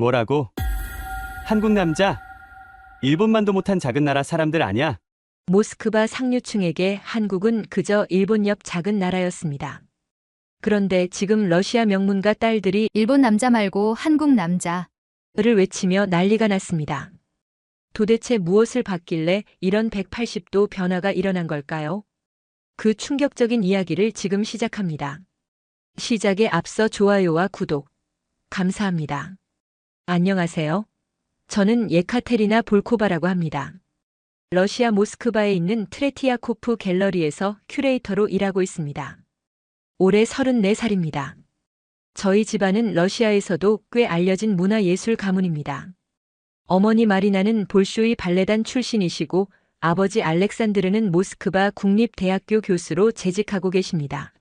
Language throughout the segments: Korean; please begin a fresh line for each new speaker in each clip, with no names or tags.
뭐라고? 한국 남자? 일본만도 못한 작은 나라 사람들 아냐?
모스크바 상류층에게 한국은 그저 일본 옆 작은 나라였습니다. 그런데 지금 러시아 명문가 딸들이
일본 남자 말고 한국 남자.
를 외치며 난리가 났습니다. 도대체 무엇을 봤길래 이런 180도 변화가 일어난 걸까요? 그 충격적인 이야기를 지금 시작합니다. 시작에 앞서 좋아요와 구독 감사합니다. 안녕하세요. 저는 예카테리나 볼코바라고 합니다. 러시아 모스크바에 있는 트레티아코프 갤러리에서 큐레이터로 일하고 있습니다. 올해 34살입니다. 저희 집안은 러시아에서도 꽤 알려진 문화예술 가문입니다. 어머니 마리나는 볼쇼이 발레단 출신이시고 아버지 알렉산드르는 모스크바 국립대학교 교수로 재직하고 계십니다.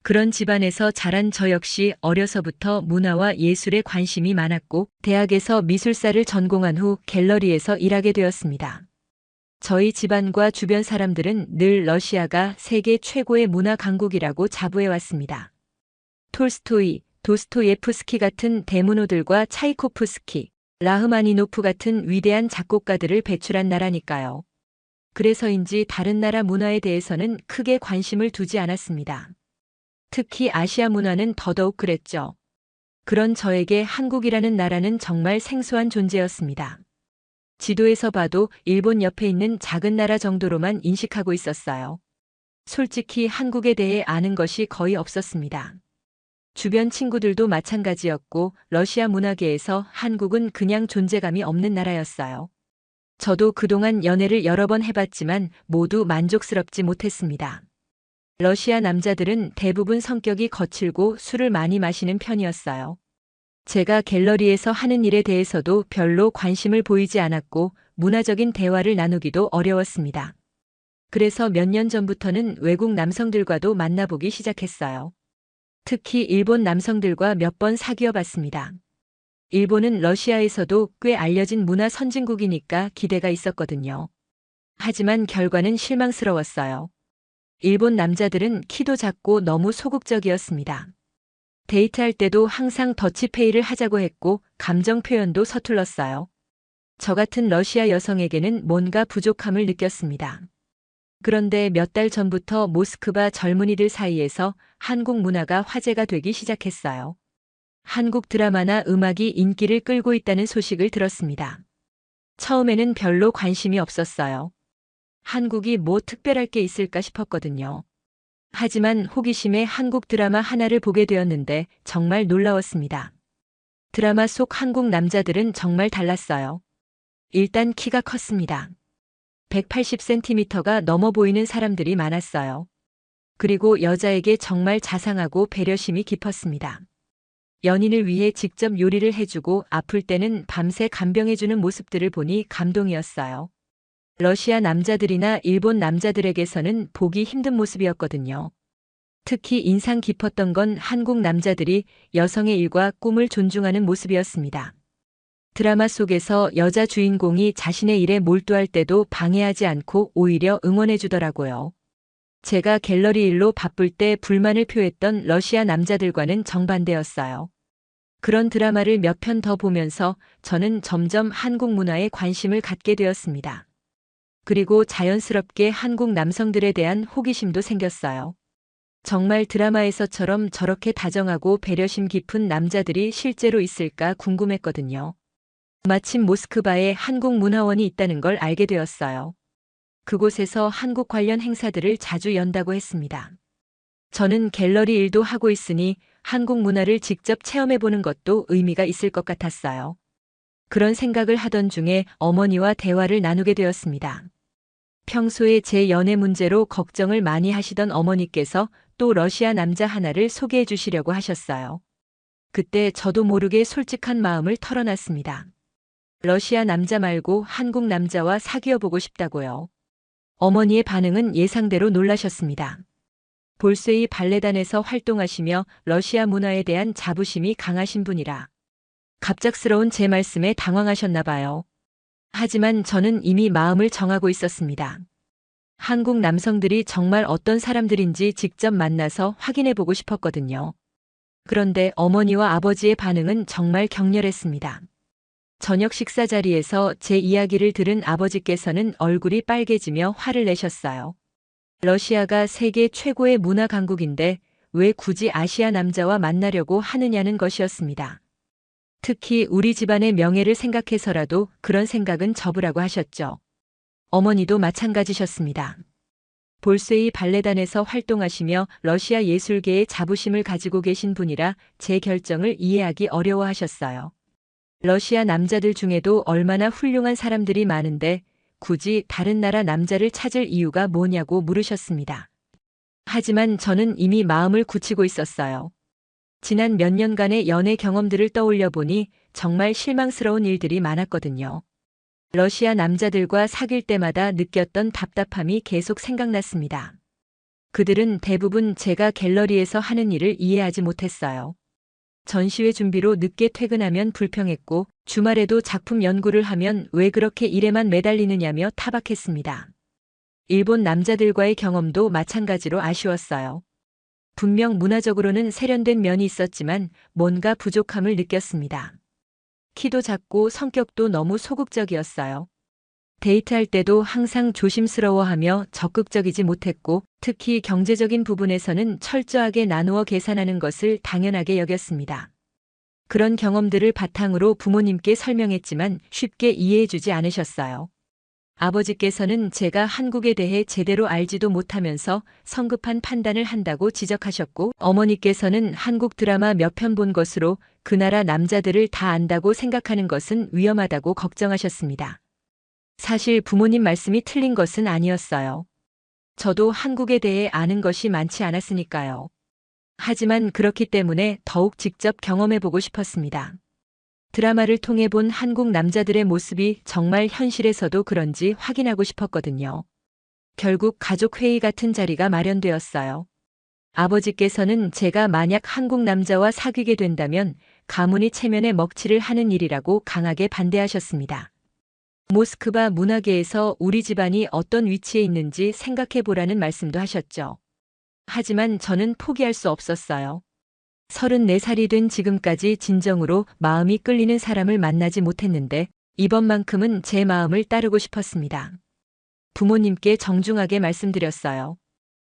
그런 집안에서 자란 저 역시 어려서부터 문화와 예술에 관심이 많았고 대학에서 미술사를 전공한 후 갤러리에서 일하게 되었습니다. 저희 집안과 주변 사람들은 늘 러시아가 세계 최고의 문화 강국이라고 자부해왔습니다. 톨스토이, 도스토예프스키 같은 대문호들과 차이코프스키, 라흐마니노프 같은 위대한 작곡가들을 배출한 나라니까요. 그래서인지 다른 나라 문화에 대해서는 크게 관심을 두지 않았습니다. 특히 아시아 문화는 더더욱 그랬죠. 그런 저에게 한국이라는 나라는 정말 생소한 존재였습니다. 지도에서 봐도 일본 옆에 있는 작은 나라 정도로만 인식하고 있었어요. 솔직히 한국에 대해 아는 것이 거의 없었습니다. 주변 친구들도 마찬가지였고 러시아 문화계에서 한국은 그냥 존재감이 없는 나라였어요. 저도 그동안 연애를 여러 번 해봤지만 모두 만족스럽지 못했습니다. 러시아 남자들은 대부분 성격이 거칠고 술을 많이 마시는 편이었어요. 제가 갤러리에서 하는 일에 대해서도 별로 관심을 보이지 않았고 문화적인 대화를 나누기도 어려웠습니다. 그래서 몇 년 전부터는 외국 남성들과도 만나보기 시작했어요. 특히 일본 남성들과 몇 번 사귀어 봤습니다. 일본은 러시아에서도 꽤 알려진 문화 선진국이니까 기대가 있었거든요. 하지만 결과는 실망스러웠어요. 일본 남자들은 키도 작고 너무 소극적이었습니다. 데이트할 때도 항상 더치페이를 하자고 했고 감정 표현도 서툴렀어요. 저 같은 러시아 여성에게는 뭔가 부족함을 느꼈습니다. 그런데 몇 달 전부터 모스크바 젊은이들 사이에서 한국 문화가 화제가 되기 시작했어요. 한국 드라마나 음악이 인기를 끌고 있다는 소식을 들었습니다. 처음에는 별로 관심이 없었어요. 한국이 뭐 특별할 게 있을까 싶었거든요. 하지만 호기심에 한국 드라마 하나를 보게 되었는데 정말 놀라웠습니다. 드라마 속 한국 남자들은 정말 달랐어요. 일단 키가 컸습니다. 180cm가 넘어 보이는 사람들이 많았어요. 그리고 여자에게 정말 자상하고 배려심이 깊었습니다. 연인을 위해 직접 요리를 해주고 아플 때는 밤새 간병해주는 모습들을 보니 감동이었어요. 러시아 남자들이나 일본 남자들에게서는 보기 힘든 모습이었거든요. 특히 인상 깊었던 건 한국 남자들이 여성의 일과 꿈을 존중하는 모습이었습니다. 드라마 속에서 여자 주인공이 자신의 일에 몰두할 때도 방해하지 않고 오히려 응원해주더라고요. 제가 갤러리 일로 바쁠 때 불만을 표했던 러시아 남자들과는 정반대였어요. 그런 드라마를 몇 편 더 보면서 저는 점점 한국 문화에 관심을 갖게 되었습니다. 그리고 자연스럽게 한국 남성들에 대한 호기심도 생겼어요. 정말 드라마에서처럼 저렇게 다정하고 배려심 깊은 남자들이 실제로 있을까 궁금했거든요. 마침 모스크바에 한국문화원이 있다는 걸 알게 되었어요. 그곳에서 한국 관련 행사들을 자주 연다고 했습니다. 저는 갤러리 일도 하고 있으니 한국 문화를 직접 체험해보는 것도 의미가 있을 것 같았어요. 그런 생각을 하던 중에 어머니와 대화를 나누게 되었습니다. 평소에 제 연애 문제로 걱정을 많이 하시던 어머니께서 또 러시아 남자 하나를 소개해 주시려고 하셨어요. 그때 저도 모르게 솔직한 마음을 털어놨습니다. 러시아 남자 말고 한국 남자와 사귀어보고 싶다고요. 어머니의 반응은 예상대로 놀라셨습니다. 볼세이 발레단에서 활동하시며 러시아 문화에 대한 자부심이 강하신 분이라 갑작스러운 제 말씀에 당황하셨나 봐요. 하지만 저는 이미 마음을 정하고 있었습니다. 한국 남성들이 정말 어떤 사람들인지 직접 만나서 확인해 보고 싶었거든요. 그런데 어머니와 아버지의 반응은 정말 격렬했습니다. 저녁 식사 자리에서 제 이야기를 들은 아버지께서는 얼굴이 빨개지며 화를 내셨어요. 러시아가 세계 최고의 문화 강국인데 왜 굳이 아시아 남자와 만나려고 하느냐는 것이었습니다. 특히 우리 집안의 명예를 생각해서라도 그런 생각은 접으라고 하셨죠. 어머니도 마찬가지셨습니다. 볼세이 발레단에서 활동하시며 러시아 예술계의 자부심을 가지고 계신 분이라 제 결정을 이해하기 어려워하셨어요. 러시아 남자들 중에도 얼마나 훌륭한 사람들이 많은데 굳이 다른 나라 남자를 찾을 이유가 뭐냐고 물으셨습니다. 하지만 저는 이미 마음을 굳히고 있었어요. 지난 몇 년간의 연애 경험들을 떠올려 보니 정말 실망스러운 일들이 많았거든요. 러시아 남자들과 사귈 때마다 느꼈던 답답함이 계속 생각났습니다. 그들은 대부분 제가 갤러리에서 하는 일을 이해하지 못했어요. 전시회 준비로 늦게 퇴근하면 불평했고 주말에도 작품 연구를 하면 왜 그렇게 일에만 매달리느냐며 타박했습니다. 일본 남자들과의 경험도 마찬가지로 아쉬웠어요. 분명 문화적으로는 세련된 면이 있었지만 뭔가 부족함을 느꼈습니다. 키도 작고 성격도 너무 소극적이었어요. 데이트할 때도 항상 조심스러워하며 적극적이지 못했고 특히 경제적인 부분에서는 철저하게 나누어 계산하는 것을 당연하게 여겼습니다. 그런 경험들을 바탕으로 부모님께 설명했지만 쉽게 이해해주지 않으셨어요. 아버지께서는 제가 한국에 대해 제대로 알지도 못하면서 성급한 판단을 한다고 지적하셨고 어머니께서는 한국 드라마 몇 편 본 것으로 그 나라 남자들을 다 안다고 생각하는 것은 위험하다고 걱정하셨습니다. 사실 부모님 말씀이 틀린 것은 아니었어요. 저도 한국에 대해 아는 것이 많지 않았으니까요. 하지만 그렇기 때문에 더욱 직접 경험해보고 싶었습니다. 드라마를 통해 본 한국 남자들의 모습이 정말 현실에서도 그런지 확인하고 싶었거든요. 결국 가족회의 같은 자리가 마련되었어요. 아버지께서는 제가 만약 한국 남자와 사귀게 된다면 가문이 체면에 먹칠을 하는 일이라고 강하게 반대하셨습니다. 모스크바 문화계에서 우리 집안이 어떤 위치에 있는지 생각해 보라는 말씀도 하셨죠. 하지만 저는 포기할 수 없었어요. 34살이 된 지금까지 진정으로 마음이 끌리는 사람을 만나지 못했는데 이번만큼은 제 마음을 따르고 싶었습니다. 부모님께 정중하게 말씀드렸어요.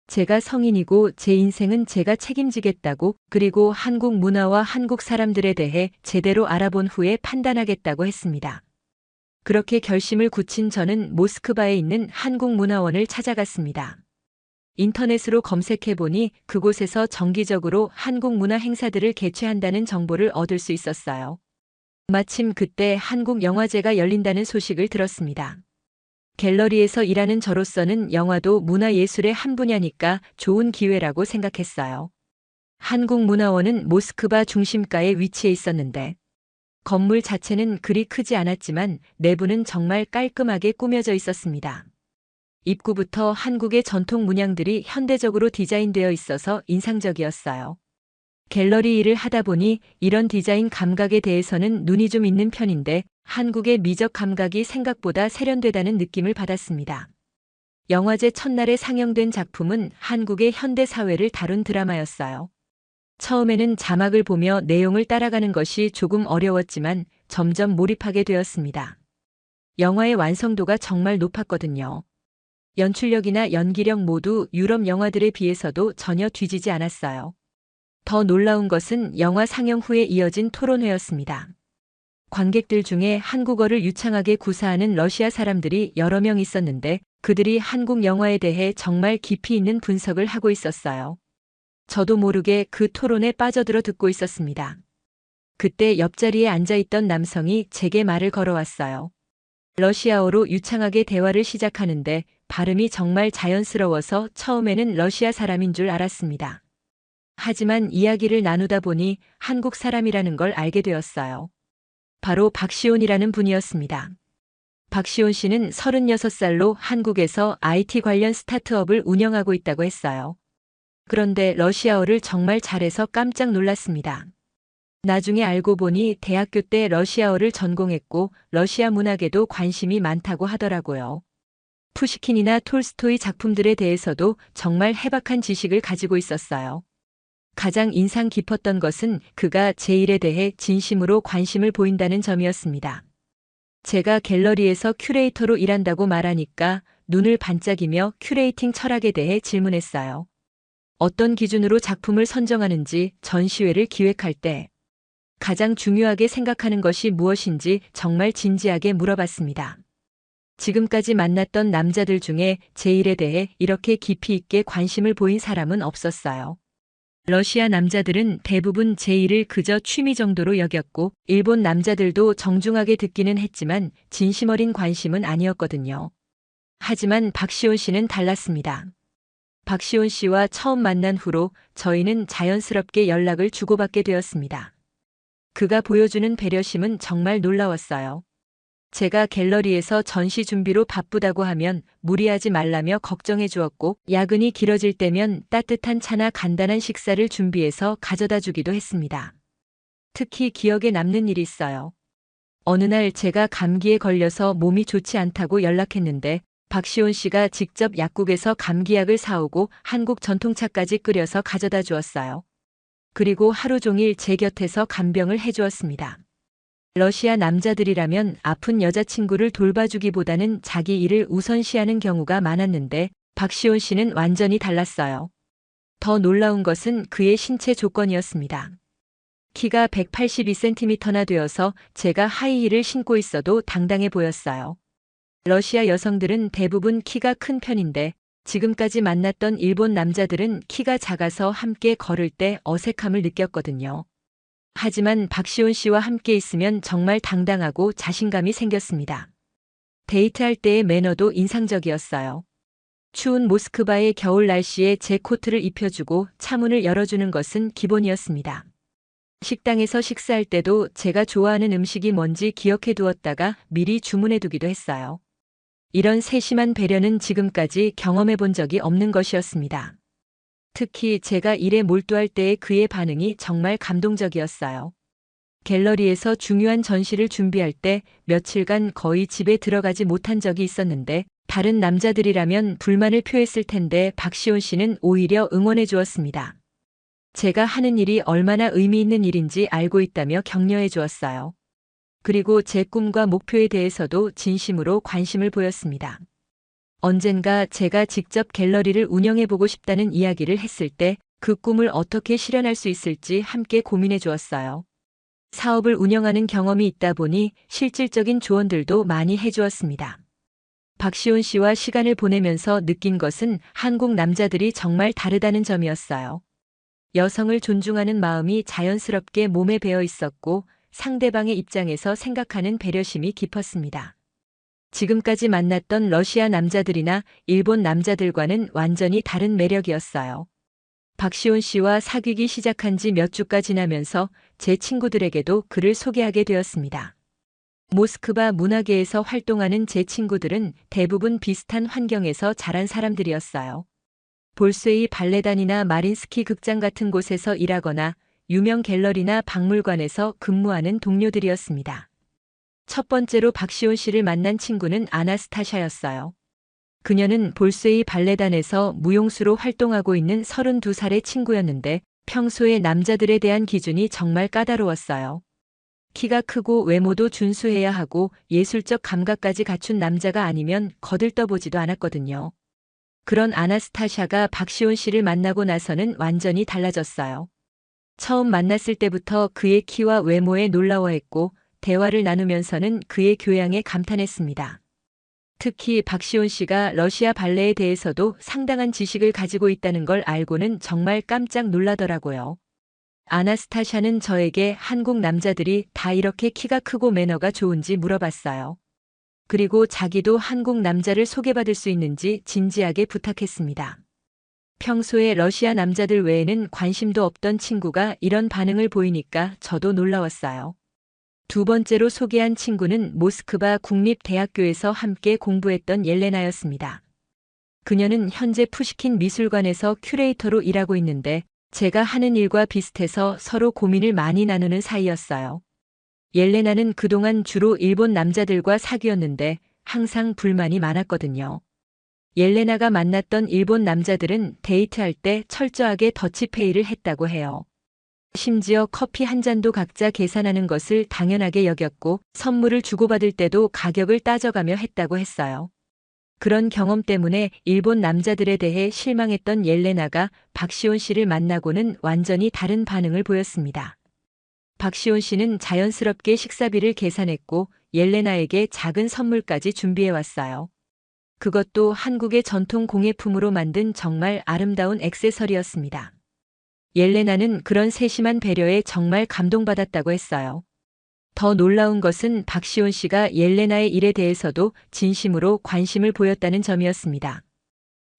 제가 성인이고 제 인생은 제가 책임지겠다고 그리고 한국 문화와 한국 사람들에 대해 제대로 알아본 후에 판단하겠다고 했습니다. 그렇게 결심을 굳힌 저는 모스크바에 있는 한국문화원을 찾아갔습니다. 인터넷으로 검색해보니 그곳에서 정기적으로 한국 문화 행사들을 개최한다는 정보를 얻을 수 있었어요. 마침 그때 한국 영화제가 열린다는 소식을 들었습니다. 갤러리에서 일하는 저로서는 영화도 문화예술의 한 분야니까 좋은 기회라고 생각했어요. 한국문화원은 모스크바 중심가에 위치해 있었는데 건물 자체는 그리 크지 않았지만 내부는 정말 깔끔하게 꾸며져 있었습니다. 입구부터 한국의 전통 문양들이 현대적으로 디자인되어 있어서 인상적이었어요. 갤러리 일을 하다 보니 이런 디자인 감각에 대해서는 눈이 좀 있는 편인데 한국의 미적 감각이 생각보다 세련되다는 느낌을 받았습니다. 영화제 첫날에 상영된 작품은 한국의 현대 사회를 다룬 드라마였어요. 처음에는 자막을 보며 내용을 따라가는 것이 조금 어려웠지만 점점 몰입하게 되었습니다. 영화의 완성도가 정말 높았거든요. 연출력이나 연기력 모두 유럽 영화들에 비해서도 전혀 뒤지지 않았어요. 더 놀라운 것은 영화 상영 후에 이어진 토론회였습니다. 관객들 중에 한국어를 유창하게 구사하는 러시아 사람들이 여러 명 있었는데 그들이 한국 영화에 대해 정말 깊이 있는 분석을 하고 있었어요. 저도 모르게 그 토론에 빠져들어 듣고 있었습니다. 그때 옆자리에 앉아있던 남성이 제게 말을 걸어왔어요. 러시아어로 유창하게 대화를 시작하는데 발음이 정말 자연스러워서 처음에는 러시아 사람인 줄 알았습니다. 하지만 이야기를 나누다 보니 한국 사람이라는 걸 알게 되었어요. 바로 박시온이라는 분이었습니다. 박시온 씨는 36살로 한국에서 IT 관련 스타트업을 운영하고 있다고 했어요. 그런데 러시아어를 정말 잘해서 깜짝 놀랐습니다. 나중에 알고 보니 대학교 때 러시아어를 전공했고 러시아 문학에도 관심이 많다고 하더라고요. 푸시킨이나 톨스토이 작품들에 대해서도 정말 해박한 지식을 가지고 있었어요. 가장 인상 깊었던 것은 그가 제 일에 대해 진심으로 관심을 보인다는 점이었습니다. 제가 갤러리에서 큐레이터로 일한다고 말하니까 눈을 반짝이며 큐레이팅 철학에 대해 질문했어요. 어떤 기준으로 작품을 선정하는지, 전시회를 기획할 때 가장 중요하게 생각하는 것이 무엇인지 정말 진지하게 물어봤습니다. 지금까지 만났던 남자들 중에 제 일에 대해 이렇게 깊이 있게 관심을 보인 사람은 없었어요. 러시아 남자들은 대부분 제 일을 그저 취미 정도로 여겼고, 일본 남자들도 정중하게 듣기는 했지만 진심 어린 관심은 아니었거든요. 하지만 박시온 씨는 달랐습니다. 박시온 씨와 처음 만난 후로 저희는 자연스럽게 연락을 주고받게 되었습니다. 그가 보여주는 배려심은 정말 놀라웠어요. 제가 갤러리에서 전시 준비로 바쁘다고 하면 무리하지 말라며 걱정해 주었고, 야근이 길어질 때면 따뜻한 차나 간단한 식사를 준비해서 가져다 주기도 했습니다. 특히 기억에 남는 일이 있어요. 어느 날 제가 감기에 걸려서 몸이 좋지 않다고 연락했는데 박시온 씨가 직접 약국에서 감기약을 사오고 한국 전통차까지 끓여서 가져다 주었어요. 그리고 하루 종일 제 곁에서 간병을 해주었습니다. 러시아 남자들이라면 아픈 여자친구를 돌봐주기보다는 자기 일을 우선시하는 경우가 많았는데 박시온 씨는 완전히 달랐어요. 더 놀라운 것은 그의 신체 조건이었습니다. 키가 182cm나 되어서 제가 하이힐을 신고 있어도 당당해 보였어요. 러시아 여성들은 대부분 키가 큰 편인데 지금까지 만났던 일본 남자들은 키가 작아서 함께 걸을 때 어색함을 느꼈거든요. 하지만 박시온 씨와 함께 있으면 정말 당당하고 자신감이 생겼습니다. 데이트할 때의 매너도 인상적이었어요. 추운 모스크바의 겨울 날씨에 제 코트를 입혀주고 차문을 열어주는 것은 기본이었습니다. 식당에서 식사할 때도 제가 좋아하는 음식이 뭔지 기억해 두었다가 미리 주문해 두기도 했어요. 이런 세심한 배려는 지금까지 경험해 본 적이 없는 것이었습니다. 특히 제가 일에 몰두할 때의 그의 반응이 정말 감동적이었어요. 갤러리에서 중요한 전시를 준비할 때 며칠간 거의 집에 들어가지 못한 적이 있었는데 다른 남자들이라면 불만을 표했을 텐데 박시온 씨는 오히려 응원해 주었습니다. 제가 하는 일이 얼마나 의미 있는 일인지 알고 있다며 격려해 주었어요. 그리고 제 꿈과 목표에 대해서도 진심으로 관심을 보였습니다. 언젠가 제가 직접 갤러리를 운영해보고 싶다는 이야기를 했을 때 그 꿈을 어떻게 실현할 수 있을지 함께 고민해 주었어요. 사업을 운영하는 경험이 있다 보니 실질적인 조언들도 많이 해주었습니다. 박시온 씨와 시간을 보내면서 느낀 것은 한국 남자들이 정말 다르다는 점이었어요. 여성을 존중하는 마음이 자연스럽게 몸에 배어 있었고 상대방의 입장에서 생각하는 배려심이 깊었습니다. 지금까지 만났던 러시아 남자들이나 일본 남자들과는 완전히 다른 매력이었어요. 박시온 씨와 사귀기 시작한 지 몇 주가 지나면서 제 친구들에게도 그를 소개하게 되었습니다. 모스크바 문화계에서 활동하는 제 친구들은 대부분 비슷한 환경에서 자란 사람들이었어요. 볼스웨이 발레단이나 마린스키 극장 같은 곳에서 일하거나 유명 갤러리나 박물관에서 근무하는 동료들이었습니다. 첫 번째로 박시온 씨를 만난 친구는 아나스타샤였어요. 그녀는 볼스웨이 발레단에서 무용수로 활동하고 있는 32살의 친구였는데 평소에 남자들에 대한 기준이 정말 까다로웠어요. 키가 크고 외모도 준수해야 하고 예술적 감각까지 갖춘 남자가 아니면 거들떠보지도 않았거든요. 그런 아나스타샤가 박시온 씨를 만나고 나서는 완전히 달라졌어요. 처음 만났을 때부터 그의 키와 외모에 놀라워했고 대화를 나누면서는 그의 교양에 감탄했습니다. 특히 박시온 씨가 러시아 발레에 대해서도 상당한 지식을 가지고 있다는 걸 알고는 정말 깜짝 놀라더라고요. 아나스타샤는 저에게 한국 남자들이 다 이렇게 키가 크고 매너가 좋은지 물어봤어요. 그리고 자기도 한국 남자를 소개받을 수 있는지 진지하게 부탁했습니다. 평소에 러시아 남자들 외에는 관심도 없던 친구가 이런 반응을 보이니까 저도 놀라웠어요. 두 번째로 소개한 친구는 모스크바 국립대학교에서 함께 공부했던 옐레나였습니다. 그녀는 현재 푸시킨 미술관에서 큐레이터로 일하고 있는데 제가 하는 일과 비슷해서 서로 고민을 많이 나누는 사이였어요. 옐레나는 그동안 주로 일본 남자들과 사귀었는데 항상 불만이 많았거든요. 옐레나가 만났던 일본 남자들은 데이트할 때 철저하게 더치페이를 했다고 해요. 심지어 커피 한 잔도 각자 계산하는 것을 당연하게 여겼고 선물을 주고받을 때도 가격을 따져가며 했다고 했어요. 그런 경험 때문에 일본 남자들에 대해 실망했던 옐레나가 박시온 씨를 만나고는 완전히 다른 반응을 보였습니다. 박시온 씨는 자연스럽게 식사비를 계산했고 옐레나에게 작은 선물까지 준비해 왔어요. 그것도 한국의 전통 공예품으로 만든 정말 아름다운 액세서리였습니다. 옐레나는 그런 세심한 배려에 정말 감동받았다고 했어요. 더 놀라운 것은 박시온 씨가 옐레나의 일에 대해서도 진심으로 관심을 보였다는 점이었습니다.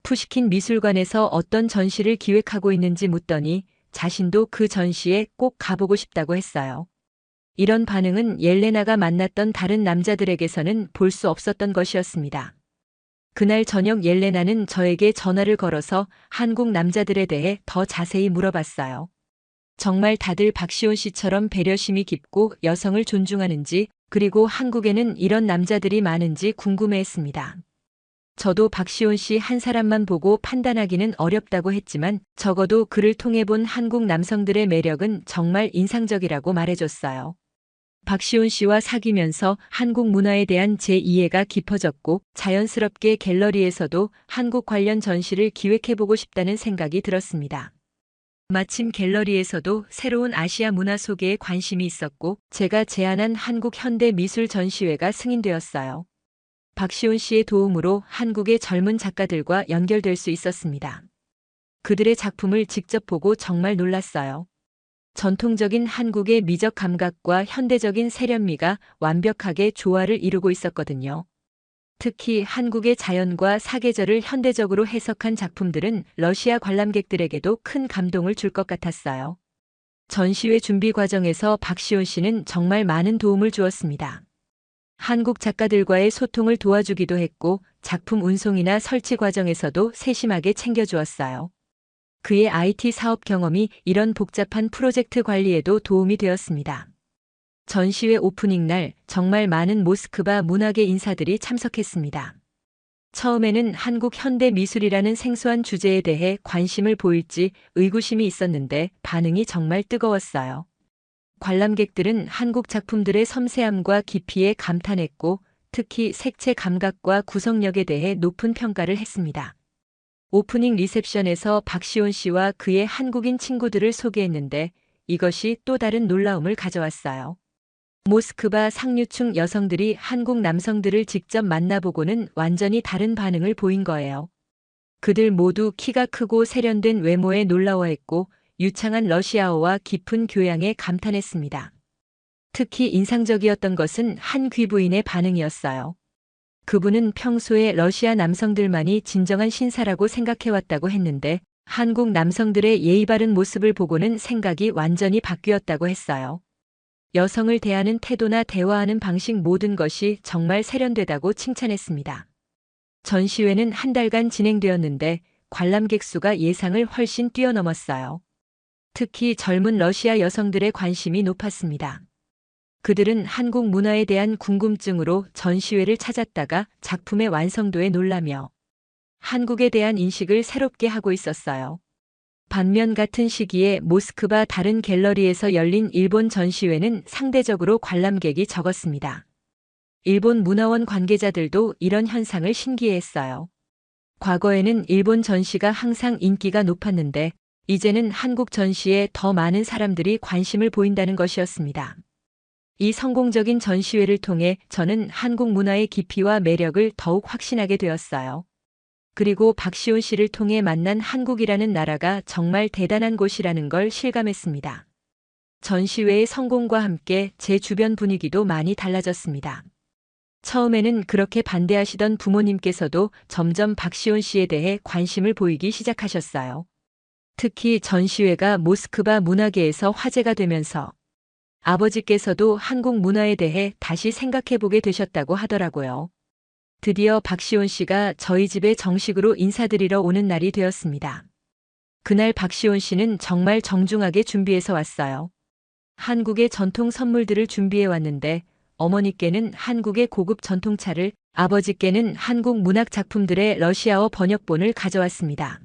푸시킨 미술관에서 어떤 전시를 기획하고 있는지 묻더니 자신도 그 전시에 꼭 가보고 싶다고 했어요. 이런 반응은 옐레나가 만났던 다른 남자들에게서는 볼 수 없었던 것이었습니다. 그날 저녁 옐레나는 저에게 전화를 걸어서 한국 남자들에 대해 더 자세히 물어봤어요. 정말 다들 박시온 씨처럼 배려심이 깊고 여성을 존중하는지, 그리고 한국에는 이런 남자들이 많은지 궁금해했습니다. 저도 박시온 씨 한 사람만 보고 판단하기는 어렵다고 했지만 적어도 그를 통해 본 한국 남성들의 매력은 정말 인상적이라고 말해줬어요. 박시온 씨와 사귀면서 한국 문화에 대한 제 이해가 깊어졌고 자연스럽게 갤러리에서도 한국 관련 전시를 기획해보고 싶다는 생각이 들었습니다. 마침 갤러리에서도 새로운 아시아 문화 소개에 관심이 있었고 제가 제안한 한국 현대 미술 전시회가 승인되었어요. 박시온 씨의 도움으로 한국의 젊은 작가들과 연결될 수 있었습니다. 그들의 작품을 직접 보고 정말 놀랐어요. 전통적인 한국의 미적 감각과 현대적인 세련미가 완벽하게 조화를 이루고 있었거든요. 특히 한국의 자연과 사계절을 현대적으로 해석한 작품들은 러시아 관람객들에게도 큰 감동을 줄 것 같았어요. 전시회 준비 과정에서 박시온 씨는 정말 많은 도움을 주었습니다. 한국 작가들과의 소통을 도와주기도 했고 작품 운송이나 설치 과정에서도 세심하게 챙겨주었어요. 그의 IT 사업 경험이 이런 복잡한 프로젝트 관리에도 도움이 되었습니다. 전시회 오프닝 날 정말 많은 모스크바 문화계 인사들이 참석했습니다. 처음에는 한국 현대 미술이라는 생소한 주제에 대해 관심을 보일지 의구심이 있었는데 반응이 정말 뜨거웠어요. 관람객들은 한국 작품들의 섬세함과 깊이에 감탄했고 특히 색채 감각과 구성력에 대해 높은 평가를 했습니다. 오프닝 리셉션에서 박시온 씨와 그의 한국인 친구들을 소개했는데 이것이 또 다른 놀라움을 가져왔어요. 모스크바 상류층 여성들이 한국 남성들을 직접 만나보고는 완전히 다른 반응을 보인 거예요. 그들 모두 키가 크고 세련된 외모에 놀라워했고 유창한 러시아어와 깊은 교양에 감탄했습니다. 특히 인상적이었던 것은 한 귀부인의 반응이었어요. 그분은 평소에 러시아 남성들만이 진정한 신사라고 생각해왔다고 했는데 한국 남성들의 예의 바른 모습을 보고는 생각이 완전히 바뀌었다고 했어요. 여성을 대하는 태도나 대화하는 방식 모든 것이 정말 세련되다고 칭찬했습니다. 전시회는 한 달간 진행되었는데 관람객 수가 예상을 훨씬 뛰어넘었어요. 특히 젊은 러시아 여성들의 관심이 높았습니다. 그들은 한국 문화에 대한 궁금증으로 전시회를 찾았다가 작품의 완성도에 놀라며 한국에 대한 인식을 새롭게 하고 있었어요. 반면 같은 시기에 모스크바 다른 갤러리에서 열린 일본 전시회는 상대적으로 관람객이 적었습니다. 일본 문화원 관계자들도 이런 현상을 신기해했어요. 과거에는 일본 전시가 항상 인기가 높았는데 이제는 한국 전시에 더 많은 사람들이 관심을 보인다는 것이었습니다. 이 성공적인 전시회를 통해 저는 한국 문화의 깊이와 매력을 더욱 확신하게 되었어요. 그리고 박시온 씨를 통해 만난 한국이라는 나라가 정말 대단한 곳이라는 걸 실감했습니다. 전시회의 성공과 함께 제 주변 분위기도 많이 달라졌습니다. 처음에는 그렇게 반대하시던 부모님께서도 점점 박시온 씨에 대해 관심을 보이기 시작하셨어요. 특히 전시회가 모스크바 문화계에서 화제가 되면서 아버지께서도 한국 문화에 대해 다시 생각해보게 되셨다고 하더라고요. 드디어 박시온 씨가 저희 집에 정식으로 인사드리러 오는 날이 되었습니다. 그날 박시온 씨는 정말 정중하게 준비해서 왔어요. 한국의 전통 선물들을 준비해 왔는데 어머니께는 한국의 고급 전통차를, 아버지께는 한국 문학 작품들의 러시아어 번역본을 가져왔습니다.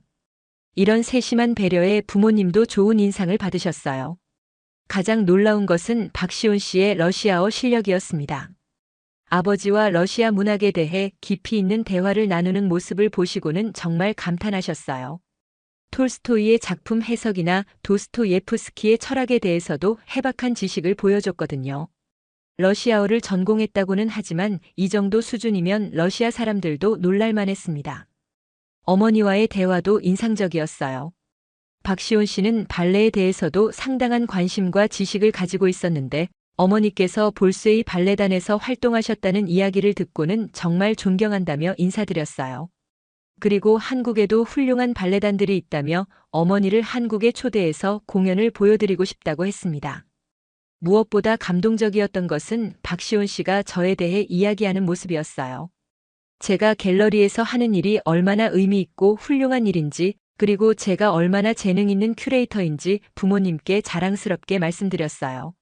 이런 세심한 배려에 부모님도 좋은 인상을 받으셨어요. 가장 놀라운 것은 박시온 씨의 러시아어 실력이었습니다. 아버지와 러시아 문학에 대해 깊이 있는 대화를 나누는 모습을 보시고는 정말 감탄하셨어요. 톨스토이의 작품 해석이나 도스토예프스키의 철학에 대해서도 해박한 지식을 보여줬거든요. 러시아어를 전공했다고는 하지만 이 정도 수준이면 러시아 사람들도 놀랄만 했습니다. 어머니와의 대화도 인상적이었어요. 박시온 씨는 발레에 대해서도 상당한 관심과 지식을 가지고 있었는데 어머니께서 볼스웨이 발레단에서 활동하셨다는 이야기를 듣고는 정말 존경한다며 인사드렸어요. 그리고 한국에도 훌륭한 발레단들이 있다며 어머니를 한국에 초대해서 공연을 보여드리고 싶다고 했습니다. 무엇보다 감동적이었던 것은 박시온 씨가 저에 대해 이야기하는 모습이었어요. 제가 갤러리에서 하는 일이 얼마나 의미 있고 훌륭한 일인지, 그리고 제가 얼마나 재능 있는 큐레이터인지 부모님께 자랑스럽게 말씀드렸어요.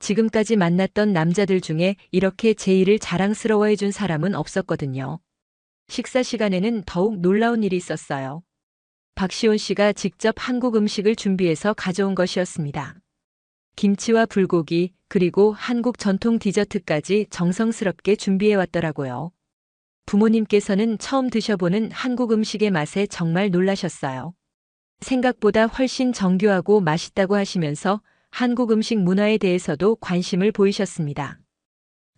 지금까지 만났던 남자들 중에 이렇게 제 일을 자랑스러워해 준 사람은 없었거든요. 식사 시간에는 더욱 놀라운 일이 있었어요. 박시온 씨가 직접 한국 음식을 준비해서 가져온 것이었습니다. 김치와 불고기, 그리고 한국 전통 디저트까지 정성스럽게 준비해 왔더라고요. 부모님께서는 처음 드셔보는 한국 음식의 맛에 정말 놀라셨어요. 생각보다 훨씬 정교하고 맛있다고 하시면서 한국 음식 문화에 대해서도 관심을 보이셨습니다.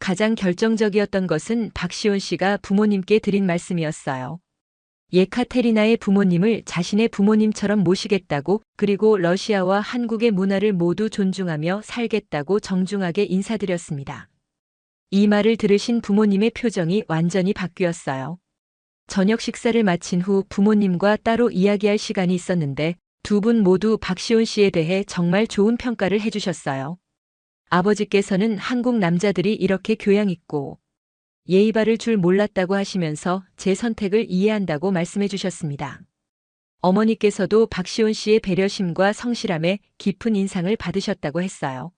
가장 결정적이었던 것은 박시온 씨가 부모님께 드린 말씀이었어요. 예카테리나의 부모님을 자신의 부모님처럼 모시겠다고, 그리고 러시아와 한국의 문화를 모두 존중하며 살겠다고 정중하게 인사드렸습니다. 이 말을 들으신 부모님의 표정이 완전히 바뀌었어요. 저녁 식사를 마친 후 부모님과 따로 이야기할 시간이 있었는데 두 분 모두 박시온 씨에 대해 정말 좋은 평가를 해주셨어요. 아버지께서는 한국 남자들이 이렇게 교양 있고 예의 바를 줄 몰랐다고 하시면서 제 선택을 이해한다고 말씀해 주셨습니다. 어머니께서도 박시온 씨의 배려심과 성실함에 깊은 인상을 받으셨다고 했어요.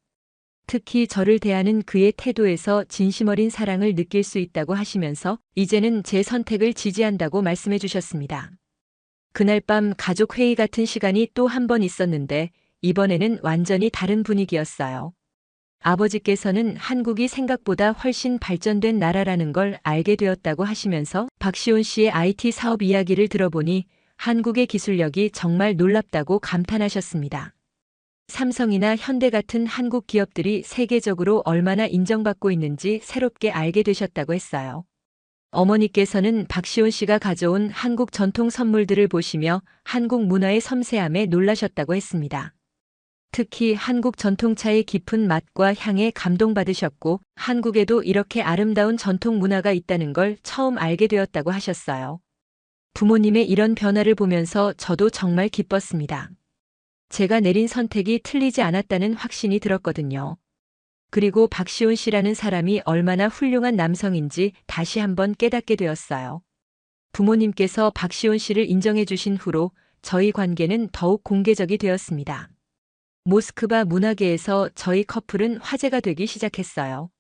특히 저를 대하는 그의 태도에서 진심 어린 사랑을 느낄 수 있다고 하시면서 이제는 제 선택을 지지한다고 말씀해 주셨습니다. 그날 밤 가족 회의 같은 시간이 또 한 번 있었는데 이번에는 완전히 다른 분위기였어요. 아버지께서는 한국이 생각보다 훨씬 발전된 나라라는 걸 알게 되었다고 하시면서 박시온 씨의 IT 사업 이야기를 들어보니 한국의 기술력이 정말 놀랍다고 감탄하셨습니다. 삼성이나 현대 같은 한국 기업들이 세계적으로 얼마나 인정받고 있는지 새롭게 알게 되셨다고 했어요. 어머니께서는 박시온 씨가 가져온 한국 전통 선물들을 보시며 한국 문화의 섬세함에 놀라셨다고 했습니다. 특히 한국 전통차의 깊은 맛과 향에 감동받으셨고 한국에도 이렇게 아름다운 전통 문화가 있다는 걸 처음 알게 되었다고 하셨어요. 부모님의 이런 변화를 보면서 저도 정말 기뻤습니다. 제가 내린 선택이 틀리지 않았다는 확신이 들었거든요. 그리고 박시온 씨라는 사람이 얼마나 훌륭한 남성인지 다시 한번 깨닫게 되었어요. 부모님께서 박시온 씨를 인정해 주신 후로 저희 관계는 더욱 공개적이 되었습니다. 모스크바 문화계에서 저희 커플은 화제가 되기 시작했어요.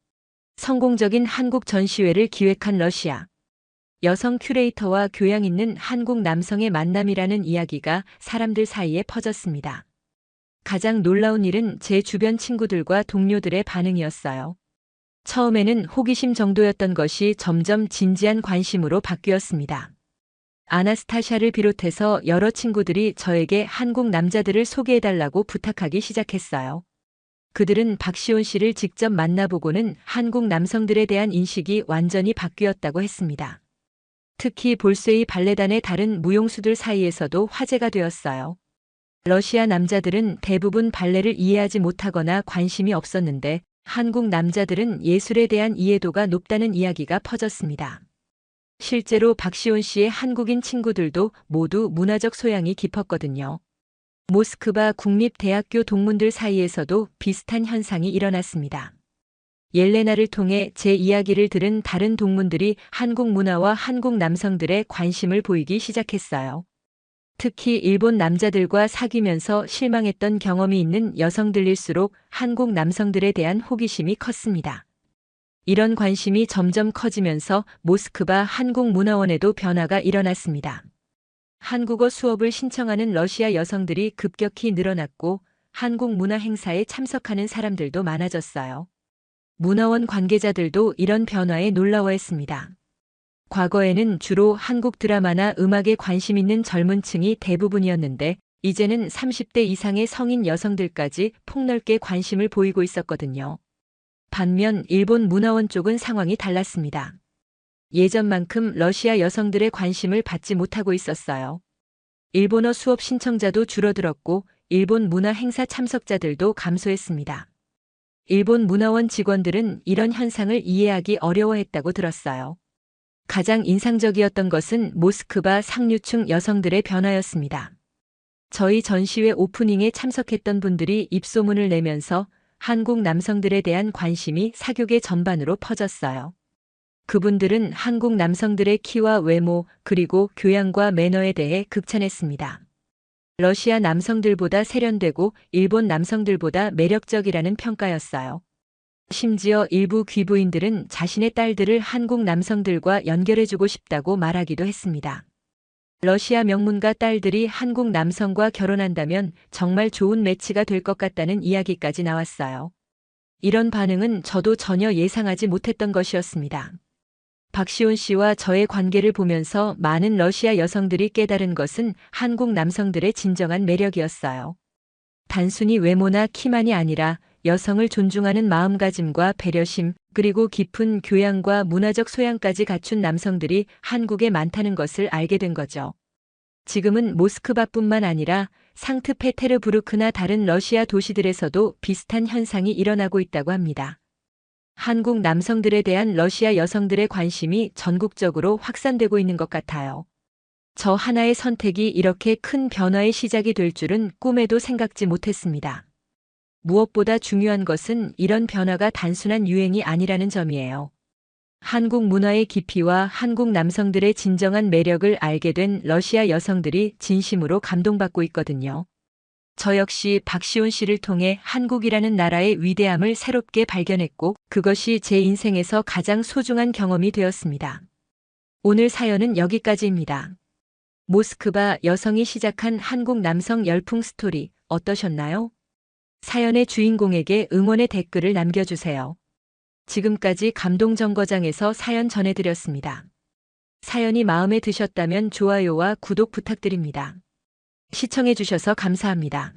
성공적인 한국 전시회를 기획한 러시아. 여성 큐레이터와 교양 있는 한국 남성의 만남이라는 이야기가 사람들 사이에 퍼졌습니다. 가장 놀라운 일은 제 주변 친구들과 동료들의 반응이었어요. 처음에는 호기심 정도였던 것이 점점 진지한 관심으로 바뀌었습니다. 아나스타샤를 비롯해서 여러 친구들이 저에게 한국 남자들을 소개해달라고 부탁하기 시작했어요. 그들은 박시온 씨를 직접 만나보고는 한국 남성들에 대한 인식이 완전히 바뀌었다고 했습니다. 특히 볼스웨이 발레단의 다른 무용수들 사이에서도 화제가 되었어요. 러시아 남자들은 대부분 발레를 이해하지 못하거나 관심이 없었는데 한국 남자들은 예술에 대한 이해도가 높다는 이야기가 퍼졌습니다. 실제로 박시온 씨의 한국인 친구들도 모두 문화적 소양이 깊었거든요. 모스크바 국립대학교 동문들 사이에서도 비슷한 현상이 일어났습니다. 옐레나를 통해 제 이야기를 들은 다른 동문들이 한국 문화와 한국 남성들의 관심을 보이기 시작했어요. 특히 일본 남자들과 사귀면서 실망했던 경험이 있는 여성들일수록 한국 남성들에 대한 호기심이 컸습니다. 이런 관심이 점점 커지면서 모스크바 한국문화원에도 변화가 일어났습니다. 한국어 수업을 신청하는 러시아 여성들이 급격히 늘어났고 한국 문화 행사에 참석하는 사람들도 많아졌어요. 문화원 관계자들도 이런 변화에 놀라워했습니다. 과거에는 주로 한국 드라마나 음악에 관심 있는 젊은 층이 대부분이었는데 이제는 30대 이상의 성인 여성들까지 폭넓게 관심을 보이고 있었거든요. 반면 일본 문화원 쪽은 상황이 달랐습니다. 예전만큼 러시아 여성들의 관심을 받지 못하고 있었어요. 일본어 수업 신청자도 줄어들었고 일본 문화 행사 참석자들도 감소했습니다. 일본 문화원 직원들은 이런 현상을 이해하기 어려워했다고 들었어요. 가장 인상적이었던 것은 모스크바 상류층 여성들의 변화였습니다. 저희 전시회 오프닝에 참석했던 분들이 입소문을 내면서 한국 남성들에 대한 관심이 사교계 전반으로 퍼졌어요. 그분들은 한국 남성들의 키와 외모 그리고 교양과 매너에 대해 극찬했습니다. 러시아 남성들보다 세련되고 일본 남성들보다 매력적이라는 평가였어요. 심지어 일부 귀부인들은 자신의 딸들을 한국 남성들과 연결해주고 싶다고 말하기도 했습니다. 러시아 명문가 딸들이 한국 남성과 결혼한다면 정말 좋은 매치가 될 것 같다는 이야기까지 나왔어요. 이런 반응은 저도 전혀 예상하지 못했던 것이었습니다. 박시온 씨와 저의 관계를 보면서 많은 러시아 여성들이 깨달은 것은 한국 남성들의 진정한 매력이었어요. 단순히 외모나 키만이 아니라 여성을 존중하는 마음가짐과 배려심, 그리고 깊은 교양과 문화적 소양까지 갖춘 남성들이 한국에 많다는 것을 알게 된 거죠. 지금은 모스크바뿐만 아니라 상트페테르부르크나 다른 러시아 도시들에서도 비슷한 현상이 일어나고 있다고 합니다. 한국 남성들에 대한 러시아 여성들의 관심이 전국적으로 확산되고 있는 것 같아요. 저 하나의 선택이 이렇게 큰 변화의 시작이 될 줄은 꿈에도 생각지 못했습니다. 무엇보다 중요한 것은 이런 변화가 단순한 유행이 아니라는 점이에요. 한국 문화의 깊이와 한국 남성들의 진정한 매력을 알게 된 러시아 여성들이 진심으로 감동받고 있거든요. 저 역시 박시온 씨를 통해 한국이라는 나라의 위대함을 새롭게 발견했고 그것이 제 인생에서 가장 소중한 경험이 되었습니다. 오늘 사연은 여기까지입니다. 모스크바 여성이 시작한 한국 남성 열풍 스토리 어떠셨나요? 사연의 주인공에게 응원의 댓글을 남겨주세요. 지금까지 감동정거장에서 사연 전해드렸습니다. 사연이 마음에 드셨다면 좋아요와 구독 부탁드립니다. 시청해주셔서 감사합니다.